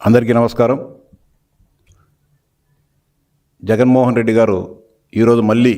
అందరికీ నమస్కారం. జగన్మోహన్ రెడ్డి గారు ఈరోజు మళ్ళీ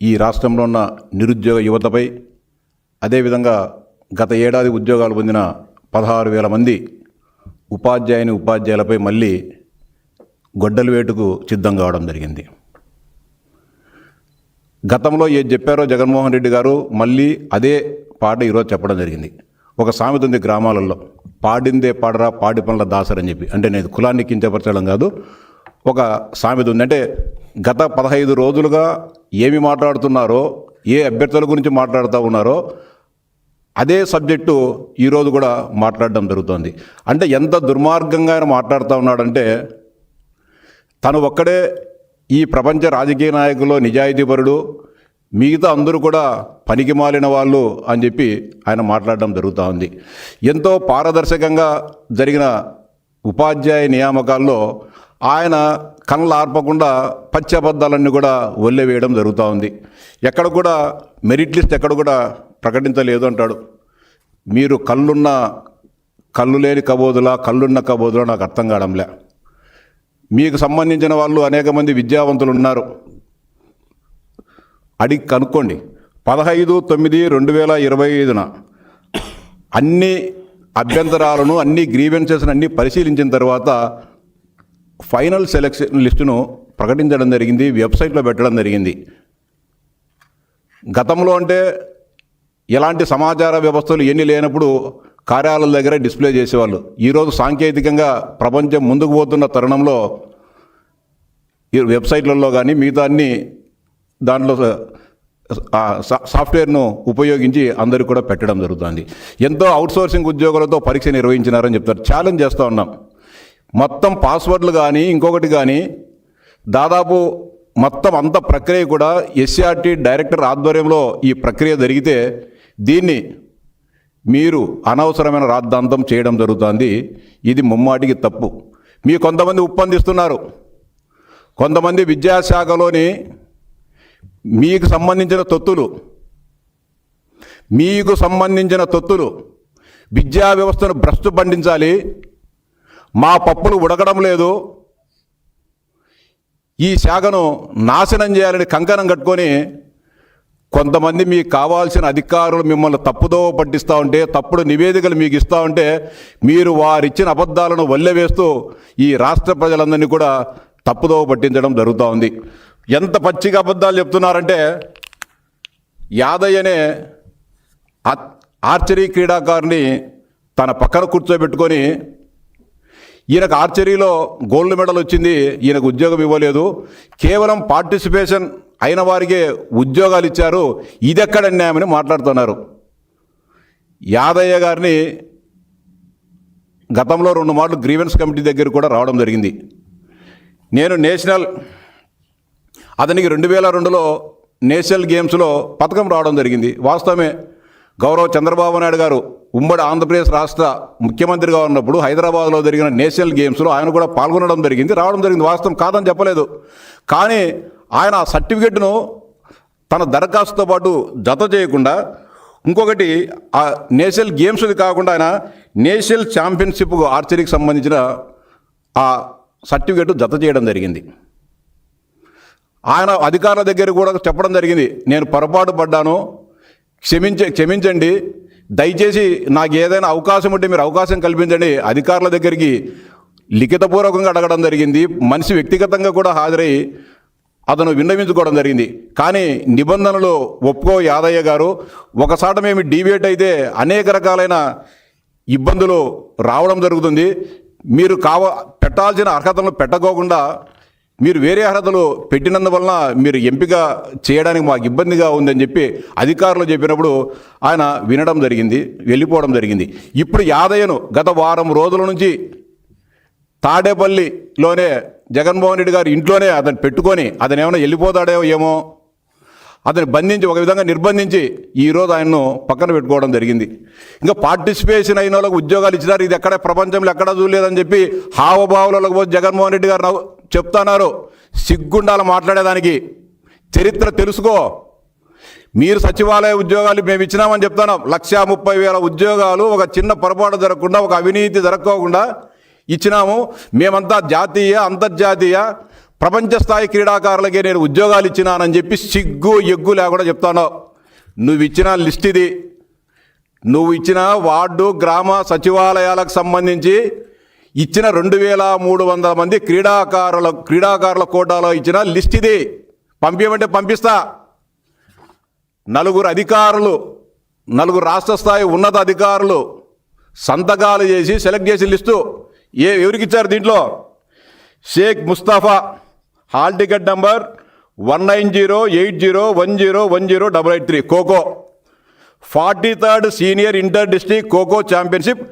ఈ రాష్ట్రంలో ఉన్న నిరుద్యోగ యువతపై, అదేవిధంగా గత ఏడాది ఉద్యోగాలు పొందిన 16,000 మంది ఉపాధ్యాయులపై మళ్ళీ గొడ్డలి వేటుకు సిద్ధం కావడం జరిగింది. గతంలో ఏది చెప్పారో జగన్మోహన్ రెడ్డి గారు మళ్ళీ అదే పాట ఈరోజు చెప్పడం జరిగింది. ఒక సామెత ఉంది గ్రామాలలో, పాడిందే పాడరా పాడి పనుల దాసరని చెప్పి. అంటే నేను కులాన్ని కించపరచడం కాదు, ఒక సామెత ఉంది. అంటే గత 15 రోజులుగా ఏమి మాట్లాడుతున్నారో, ఏ అభ్యర్థుల గురించి మాట్లాడుతూ ఉన్నారో అదే సబ్జెక్టు ఈరోజు కూడా మాట్లాడడం జరుగుతోంది. అంటే ఎంత దుర్మార్గంగా ఆయన మాట్లాడుతూ ఉన్నాడంటే, తను ఒక్కడే ఈ ప్రపంచ రాజకీయ నాయకుల్లో నిజాయితీపరుడు, మిగతా అందరూ కూడా పనికి మాలిన వాళ్ళు అని చెప్పి ఆయన మాట్లాడడం జరుగుతూ ఉంది. ఎంతో పారదర్శకంగా జరిగిన ఉపాధ్యాయ నియామకాల్లో ఆయన కళ్ళ ఆర్పకుండా పచ్చి అబద్ధాలన్నీ కూడా ఒల్లెవేయడం జరుగుతూ ఉంది. ఎక్కడ కూడా మెరిట్ లిస్ట్ ఎక్కడ కూడా ప్రకటించలేదు అంటాడు. మీరు కళ్ళు లేని కబోదులా, కళ్ళున్న కబోదులా నాకు అర్థం కావడంలే. మీకు సంబంధించిన వాళ్ళు అనేక మంది విద్యావంతులు ఉన్నారు, అడిగి కనుక్కోండి. 15/9/2025 అన్ని అభ్యంతరాలను, అన్ని గ్రీవెన్సెస్ను అన్ని పరిశీలించిన తర్వాత ఫైనల్ సెలక్షన్ లిస్టును ప్రకటించడం జరిగింది, వెబ్సైట్లో పెట్టడం జరిగింది. గతంలో అంటే ఎలాంటి సమాచార వ్యవస్థలు ఎన్ని లేనప్పుడు కార్యాలయాల దగ్గర డిస్ప్లే చేసేవాళ్ళు. ఈరోజు సాంకేతికంగా ప్రపంచం ముందుకు పోతున్న తరుణంలో ఈ వెబ్సైట్లలో కానీ మిగతా అన్ని దాంట్లో సాఫ్ట్వేర్ను ఉపయోగించి అందరికీ కూడా పెట్టడం జరుగుతుంది. ఎంతో అవుట్సోర్సింగ్ ఉద్యోగులతో పరీక్ష నిర్వహించినారని చెప్తారు. ఛాలెంజ్ చేస్తూ ఉన్నాం. మొత్తం పాస్వర్డ్లు కానీ ఇంకొకటి కానీ దాదాపు మొత్తం అంత ప్రక్రియ కూడా ఎస్ఆర్టీ డైరెక్టర్ ఆధ్వర్యంలో ఈ ప్రక్రియ జరిగితే దీన్ని మీరు అనవసరమైన రాద్ధాంతం చేయడం జరుగుతుంది. ఇది ముమ్మాటికి తప్పు. మీ కొంతమంది ఉప్పందిస్తున్నారు, కొంతమంది విద్యాశాఖలోని మీకు సంబంధించిన తొత్తులు విద్యా వ్యవస్థను భ్రష్టు పండించాలి, మా పప్పులు ఉడకడం లేదు, ఈ శాఖను నాశనం చేయాలని కంకణం కట్టుకొని కొంతమంది మీకు కావాల్సిన అధికారులు మిమ్మల్ని తప్పుదో పట్టిస్తూ ఉంటే, తప్పుడు నివేదికలు మీకు ఇస్తూ ఉంటే మీరు వారిచ్చిన అబద్ధాలను వల్లెవేస్తూ ఈ రాష్ట్ర ప్రజలందరినీ కూడా తప్పుదో పట్టించడం జరుగుతూ ఉంది. ఎంత పచ్చిగా అబద్ధాలు చెప్తున్నారంటే, యాదయ్యనే ఆర్చరీ క్రీడాకారుని తన పక్కన కూర్చోబెట్టుకొని ఈయనకు ఆర్చరీలో గోల్డ్ మెడల్ వచ్చింది, ఈయనకు ఉద్యోగం ఇవ్వలేదు, కేవలం పార్టిసిపేషన్ అయిన వారికే ఉద్యోగాలు ఇచ్చారు, ఇదెక్కడ అన్యాయమని మాట్లాడుతున్నారు. యాదయ్య గారిని గతంలో 2 మార్లు గ్రీవెన్స్ కమిటీ దగ్గర కూడా రావడం జరిగింది. నేను అతనికి 2002లో నేషనల్ గేమ్స్లో పథకం రావడం జరిగింది. వాస్తవమే, గౌరవ చంద్రబాబు నాయుడు గారు ఉమ్మడి ఆంధ్రప్రదేశ్ రాష్ట్ర ముఖ్యమంత్రిగా ఉన్నప్పుడు హైదరాబాద్లో జరిగిన నేషనల్ గేమ్స్లో ఆయన కూడా పాల్గొనడం జరిగింది, రావడం జరిగింది. వాస్తవం కాదని చెప్పలేదు. కానీ ఆయన ఆ సర్టిఫికెట్ను తన దరఖాస్తుతో పాటు జత చేయకుండా ఇంకొకటి ఆ నేషనల్ గేమ్స్ది కాకుండా ఆయన నేషనల్ ఛాంపియన్షిప్ ఆర్చరీకి సంబంధించిన ఆ సర్టిఫికెట్ జత చేయడం జరిగింది. ఆయన అధికారుల దగ్గర కూడా చెప్పడం జరిగింది, నేను పొరపాటు పడ్డాను, క్షమించండి, దయచేసి నాకు ఏదైనా అవకాశం ఉంటే మీరు అవకాశం కల్పించండి. అధికారుల దగ్గరికి లిఖితపూర్వకంగా అడగడం జరిగింది. మనిషి వ్యక్తిగతంగా కూడా హాజరై అతను విన్నవించుకోవడం జరిగింది. కానీ నిబంధనలు ఒప్పుకో యాదయ్య గారు, ఒకసారి మేము డీవియేట్ అయితే అనేక రకాలైన ఇబ్బందులు రావడం జరుగుతుంది. మీరు పెట్టాల్సిన అర్హతలను పెట్టకోకుండా మీరు వేరే అర్హతలు పెట్టినందువలన మీరు ఎంపిక చేయడానికి మాకు ఇబ్బందిగా ఉందని చెప్పి అధికారులు చెప్పినప్పుడు ఆయన వినడం జరిగింది, వెళ్ళిపోవడం జరిగింది. ఇప్పుడు యాదయ్యను గత వారం రోజుల నుంచి తాడేపల్లిలోనే జగన్మోహన్ రెడ్డి గారు ఇంట్లోనే అతను పెట్టుకొని, అతను ఏమైనా వెళ్ళిపోతాడేమో ఏమో అతను బంధించి, ఒక విధంగా నిర్బంధించి ఈరోజు ఆయన్ను పక్కన పెట్టుకోవడం జరిగింది. ఇంకా పార్టిసిపేషన్ అయిన వాళ్ళకు ఉద్యోగాలు ఇచ్చినారు, ఇది ఎక్కడ ప్రపంచంలో ఎక్కడా చూడలేదని చెప్పి హావభావాలకు పోతే జగన్మోహన్ రెడ్డి గారు చెప్తున్నారు. సిగ్గుండాల మాట్లాడేదానికి. చరిత్ర తెలుసుకో. మీరు సచివాలయ ఉద్యోగాలు మేము ఇచ్చినామని చెప్తున్నాం. 130,000 ఉద్యోగాలు ఒక చిన్న పొరపాటు జరగకుండా, ఒక అవినీతి జరగకోకుండా ఇచ్చినాము. మేమంతా జాతీయ అంతర్జాతీయ ప్రపంచ స్థాయి క్రీడాకారులకే నేను ఉద్యోగాలు ఇచ్చినానని చెప్పి సిగ్గు ఎగ్గు లేకుండా చెప్తాను. నువ్వు ఇచ్చిన లిస్ట్ ఇది. నువ్వు ఇచ్చిన వార్డు గ్రామ సచివాలయాలకు సంబంధించి ఇచ్చిన 2300 మంది క్రీడాకారుల కోటాలో ఇచ్చిన లిస్ట్ ఇది. పంపించమంటే పంపిస్తా. 4 అధికారులు, 4 రాష్ట్ర స్థాయి ఉన్నత అధికారులు సంతకాలు చేసి సెలెక్ట్ చేసిన లిస్టు ఎవరికి ఇచ్చారు? దీంట్లో Sheikh Mustafa, hall ticket number 19080101083 kho kho, 43rd senior inter district kho kho championship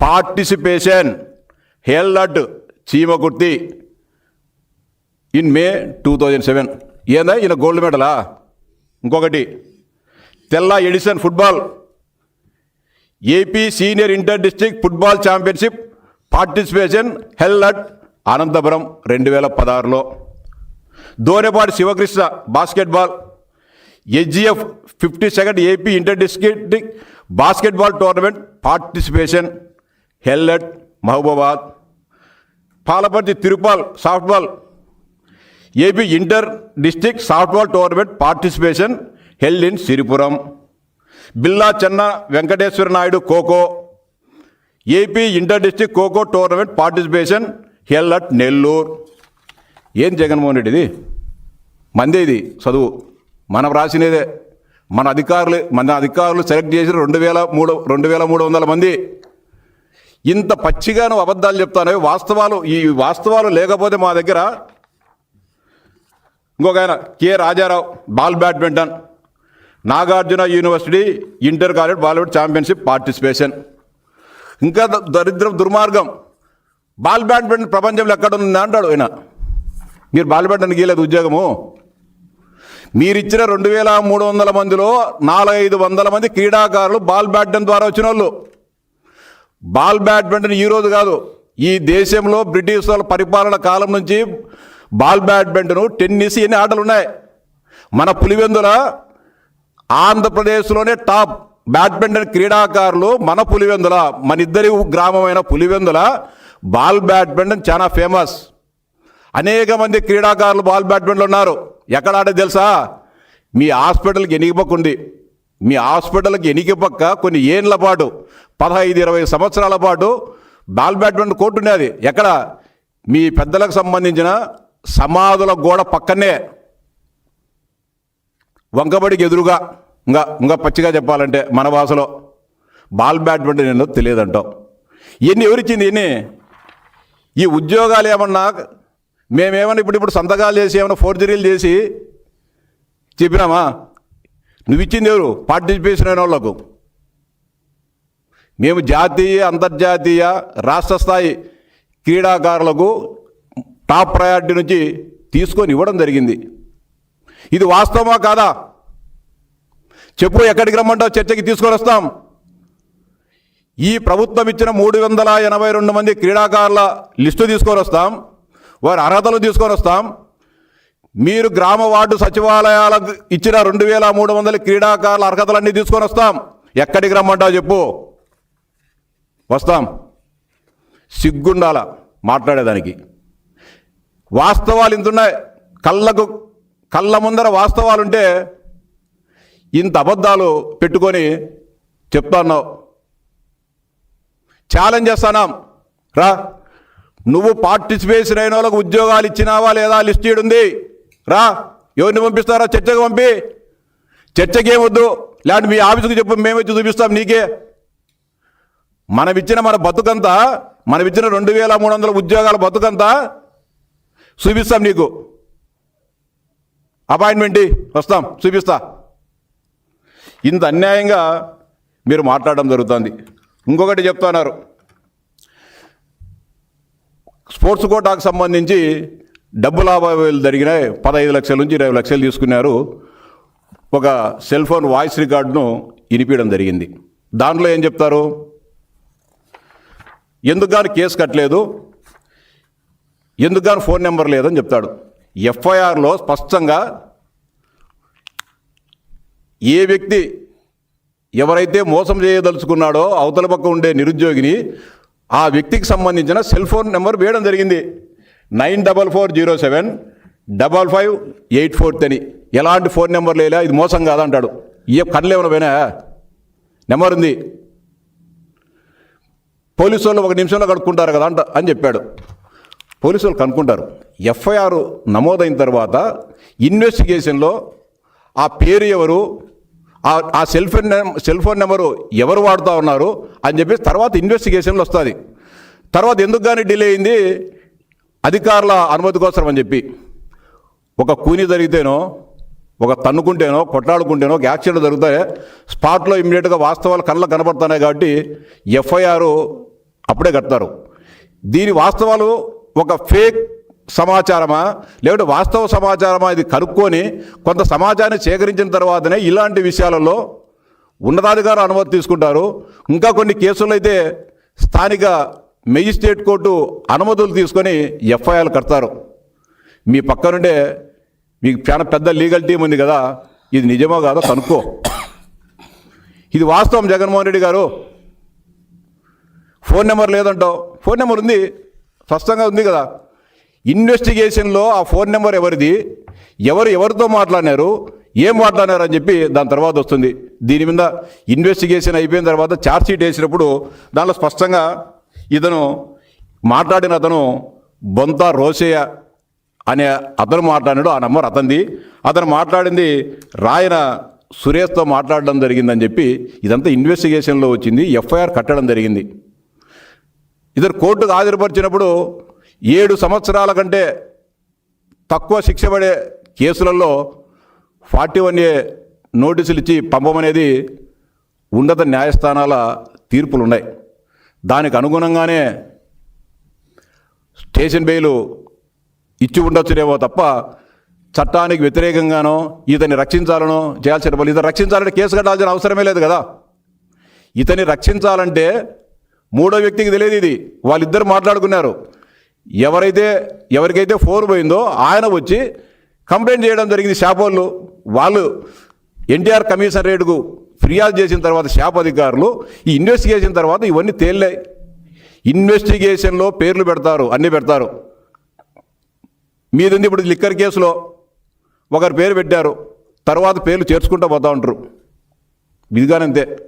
participation held at Chimakurthi in May 2007. ఏందా ఈయన గోల్డ్ మెడలా? ఇంకొకటి తెల్ల edition football AP senior inter district football championship participation held at Anantapur 2016లో. Donepati Sivakrishna basketball HGF 52nd AP inter district basketball tournament participation held at Mahabubabad. Palaparthi Tirupal softball AP inter district softball tournament participation held in Siripuram. Billa Chenna Venkateswara Naidu kho kho AP inter district kho kho tournament participation held at Nellore. ఏం జగన్మోహన్ రెడ్డిది? మందే ఇది చదువు, మనం రాసినదే. మన అధికారులు select చేసిన 2300 మంది. ఇంత పచ్చిగా నువ్వు అబద్ధాలు చెప్తాను. ఈ వాస్తవాలు లేకపోతే మా దగ్గర ఇంకొక ఆయన K Rajarao ball badminton Nagarjuna university inter college ball championship participation. ఇంకా దుర్మార్గం, బాల్ బ్యాడ్మింటన్ ప్రపంచంలో ఎక్కడ ఉంది అంటాడు ఆయన. మీరు బాల్ బ్యాడ్మింటన్ గీయలేదు ఉద్యోగము. మీరిచ్చిన 2300 మందిలో 400-500 మంది క్రీడాకారులు బాల్ బ్యాడ్మింటన్ ద్వారా వచ్చిన వాళ్ళు. బాల్ బ్యాడ్మింటన్ ఈరోజు కాదు, ఈ దేశంలో బ్రిటిష్ వాళ్ళ పరిపాలన కాలం నుంచి బాల్ బ్యాడ్మింటన్, టెన్నిస్ ఎన్ని ఆటలు ఉన్నాయి. మన పులివెందుల ఆంధ్రప్రదేశ్లోనే టాప్ బ్యాడ్మింటన్ క్రీడాకారులు మన పులివెందుల, మన ఇద్దరి గ్రామమైన పులివెందుల బాల్ బ్యాడ్మింటన్ చాలా ఫేమస్. అనేక మంది క్రీడాకారులు బాల్ బ్యాడ్మింటన్లో ఉన్నారు. ఎక్కడ ఆడే తెలుసా? మీ హాస్పిటల్కి ఎనికిపక్క ఉంది. మీ హాస్పిటల్కి ఎనికిపక్క కొన్ని ఏళ్ళ పాటు 15-20 సంవత్సరాల పాటు బాల్ బ్యాడ్మింటన్ కోర్టు ఉండేది. ఎక్కడ? మీ పెద్దలకు సంబంధించిన సమాధుల గోడ పక్కనే, వంకబడికి ఎదురుగా. ఇంకా పచ్చిగా చెప్పాలంటే మన భాషలో బాల్ బ్యాడ్మింటన్ ఏందో తెలియదంటాం. ఇవన్నీ ఎవరిచ్చింది? ఇవన్నీ ఈ ఉద్యోగాలు ఏమన్నా మేమేమన్నా ఇప్పుడు సంతకాలు చేసి ఏమన్నా ఫోర్జరీలు చేసి చెప్పినామా? నువ్వు ఇచ్చింది ఎవరు? పార్టిసిపేషన్ అయిన వాళ్ళకు. మేము జాతీయ అంతర్జాతీయ రాష్ట్ర స్థాయి క్రీడాకారులకు టాప్ ప్రయారిటీ నుంచి తీసుకొని ఇవ్వడం జరిగింది. ఇది వాస్తవమా కాదా చెప్పు. ఎక్కడికి రమ్మంటావు? చర్చకి తీసుకొని వస్తాం. ఈ ప్రభుత్వం ఇచ్చిన 382 మంది క్రీడాకారుల లిస్టు తీసుకొని వస్తాం, వారి అర్హతలు తీసుకొని వస్తాం. మీరు గ్రామ వార్డు సచివాలయాలకు ఇచ్చిన 2300 క్రీడాకారుల అర్హతలన్నీ తీసుకొని వస్తాం. ఎక్కడికి రమ్మంటావు చెప్పు, వస్తాం. సిగ్గుండాల మాట్లాడేదానికి. వాస్తవాలు ఇంతున్నాయి, కళ్ళ ముందర వాస్తవాలుంటే ఇంత అబద్ధాలు పెట్టుకొని చెప్తున్నావు. ఛాలెంజ్ చేస్తున్నాం, రా. నువ్వు పార్టిసిపేషన్ అయిన వాళ్ళకు ఉద్యోగాలు ఇచ్చినావా లేదా లిస్ట్ ఉంది. రా, ఎవరిని పంపిస్తారా? చర్చకు పంపి. చర్చకి ఏమొద్దు, లేదంటే మీ ఆఫీసుకు చెప్పు, మేము వచ్చి చూపిస్తాం నీకే. మనమిచ్చిన 2300 ఉద్యోగాల బతుకంతా చూపిస్తాం నీకు. అపాయింట్మెంట్ వస్తాం, చూపిస్తా. ఇంత అన్యాయంగా మీరు మాట్లాడడం జరుగుతుంది. ఇంకొకటి చెప్తున్నారు, స్పోర్ట్స్ కోటాకు సంబంధించి డబ్బు లావాదేవీలు జరిగినాయి. 15 లక్షల నుంచి 20 లక్షలు తీసుకున్నారు. ఒక సెల్ ఫోన్ వాయిస్ రికార్డును వినిపించడం జరిగింది. దాంట్లో ఏం చెప్తారు? ఎందుకు కానీ కేసు కట్టలేదు, ఎందుకు కానీ ఫోన్ నెంబర్ లేదని చెప్తాడు. ఎఫ్ఐఆర్లో స్పష్టంగా ఏ వ్యక్తి ఎవరైతే మోసం చేయదలుచుకున్నాడో అవతల పక్క ఉండే నిరుద్యోగిని ఆ వ్యక్తికి సంబంధించిన సెల్ ఫోన్ నెంబర్ వేయడం జరిగింది. 9440755843 అని. ఎలాంటి ఫోన్ నెంబర్ లేదా, ఇది మోసం కాదంటాడు. ఏ కళ్ళేమైనా పోయినా నెంబర్ ఉంది, పోలీసు వాళ్ళు 1 నిమిషంలో కనుక్కుంటారు కదా అని చెప్పాడు. పోలీసు వాళ్ళు కనుక్కుంటారు. ఎఫ్ఐఆర్ నమోదైన తర్వాత ఇన్వెస్టిగేషన్లో ఆ పేరు ఎవరు, ఆ సెల్ ఫోన్ నెంబరు ఎవరు వాడుతూ ఉన్నారు అని చెప్పి తర్వాత ఇన్వెస్టిగేషన్లో వస్తుంది. తర్వాత ఎందుకు కానీ డిలే అయింది, అధికారుల అనుమతి కోసం అని చెప్పి. ఒక కూని జరిగితేనో, ఒక తన్నుకుంటేనో, కొట్లాడుకుంటేనో, ఒక యాక్సిడెంట్ జరిగితే స్పాట్లో ఇమ్మీడియట్గా వాస్తవాలు కళ్ళకు కనబడుతున్నాయి కాబట్టి ఎఫ్ఐఆర్ అప్పుడే కడతారు. దీని వాస్తవాలు ఒక ఫేక్ సమాచారమా లేకుంటే వాస్తవ సమాచారమా ఇది కనుక్కొని కొంత సమాచారాన్ని సేకరించిన తర్వాతనే ఇలాంటి విషయాలలో ఉన్నతాధికారులు అనుమతి తీసుకుంటారు. ఇంకా కొన్ని కేసుల్లో అయితే స్థానిక మెజిస్ట్రేట్ కోర్టు అనుమతులు తీసుకొని ఎఫ్ఐఆర్లు కడతారు. మీ పక్కనుండే మీకు చాలా పెద్ద లీగల్ టీం ఉంది కదా, ఇది నిజమో కాదో కనుక్కో. ఇది వాస్తవం. జగన్మోహన్ రెడ్డి గారు ఫోన్ నెంబర్ లేదంటావు, ఫోన్ నెంబర్ ఉంది, స్పష్టంగా ఉంది కదా. ఇన్వెస్టిగేషన్లో ఆ ఫోన్ నెంబర్ ఎవరిది, ఎవరితో మాట్లాడినారు, ఏం మాట్లాడినారు అని చెప్పి దాని తర్వాత వస్తుంది. దీని మీద ఇన్వెస్టిగేషన్ అయిపోయిన తర్వాత ఛార్జ్షీట్ వేసినప్పుడు దానిలో స్పష్టంగా ఇతను మాట్లాడిన అతను బొంత రోసయ్య అనే అతను మాట్లాడాడు. ఆ నెంబర్ అతనిది. అతను మాట్లాడింది రాయన సురేష్తో మాట్లాడడం జరిగిందని చెప్పి ఇదంతా ఇన్వెస్టిగేషన్లో వచ్చింది. ఎఫ్ఐఆర్ కట్టడం జరిగింది. ఇతను కోర్టుకు హాజరుపరిచినప్పుడు 7 సంవత్సరాల కంటే తక్కువ శిక్ష పడే కేసులలో 41A నోటీసులు ఇచ్చి పంపమనేది ఉన్నత న్యాయస్థానాల తీర్పులు ఉన్నాయి. దానికి అనుగుణంగానే స్టేషన్ బెయిల్ ఇచ్చి ఉండొచ్చునేమో తప్ప చట్టానికి వ్యతిరేకంగానో ఇతన్ని రక్షించాలనో చేయాల్సిన పని. ఇతను రక్షించాలంటే కేసు కట్టాల్సిన అవసరమే లేదు కదా. ఇతన్ని రక్షించాలంటే మూడో వ్యక్తికి తెలియదు. ఇది వాళ్ళిద్దరు మాట్లాడుకున్నారు. ఎవరికైతే ఫోన్ పోయిందో ఆయన వచ్చి కంప్లైంట్ చేయడం జరిగింది. షాప్ వాళ్ళు ఎన్టీఆర్ కమిషనరేట్కు ఫిర్యాదు చేసిన తర్వాత షాప్ అధికారులు ఈ ఇన్వెస్టిగేషన్ తర్వాత ఇవన్నీ తేలినాయి. ఇన్వెస్టిగేషన్లో పేర్లు పెడతారు, అన్నీ పెడతారు. మీది ఇప్పుడు లిక్కర్ కేసులో ఒకరి పేరు పెట్టారు, తర్వాత పేర్లు చేర్చుకుంటూ పోతూ ఉంటారు. ఇదిగానంతే.